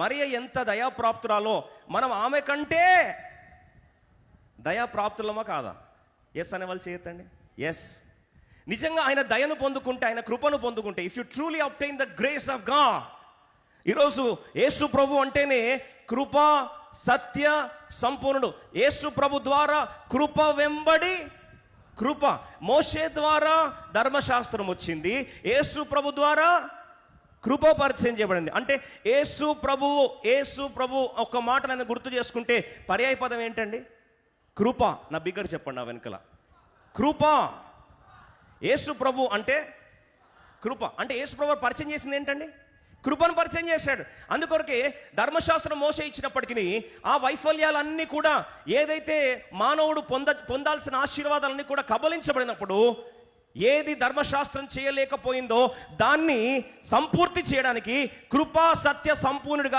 మరియ ఎంత దయాప్రాప్తురాలో మనం ఆమె కంటే దయాప్రాప్తులమా కాదా? ఎస్ అనే వాళ్ళు చేయొద్దండి. ఎస్, నిజంగా ఆయన దయను పొందుకుంటే, ఆయన కృపను పొందుకుంటే, if you truly obtain the grace of God. ఈరోజు యేసు ప్రభు అంటేనే కృప సత్య సంపూర్ణుడు. యేసు ప్రభు ద్వారా కృప వెంబడి కృప. మోషే ద్వారా ధర్మశాస్త్రం వచ్చింది, యేసు ప్రభు ద్వారా కృప పరిచయం చేయబడింది. అంటే యేసు ప్రభు ఒక మాట నన్ను గుర్తు చేసుకుంటే పర్యాయ పదం ఏంటండి? కృప. నా బిగ్గర చెప్పండి, నా వెనకల కృప. యేసు ప్రభు అంటే కృప. అంటే యేసు ప్రభు పరిచయం చేసింది ఏంటండి? కృపను పరిచయం చేశాడు. అందుకొరకే ధర్మశాస్త్రం మోసే ఇచ్చినప్పటికీ ఆ వైఫల్యాలన్నీ కూడా, ఏదైతే మానవుడు పొందాల్సిన ఆశీర్వాదాలన్నీ కూడా కబలించబడినప్పుడు, ఏది ధర్మశాస్త్రం చేయలేకపోయిందో దాన్ని సంపూర్తి చేయడానికి కృపా సత్య సంపూర్ణుడిగా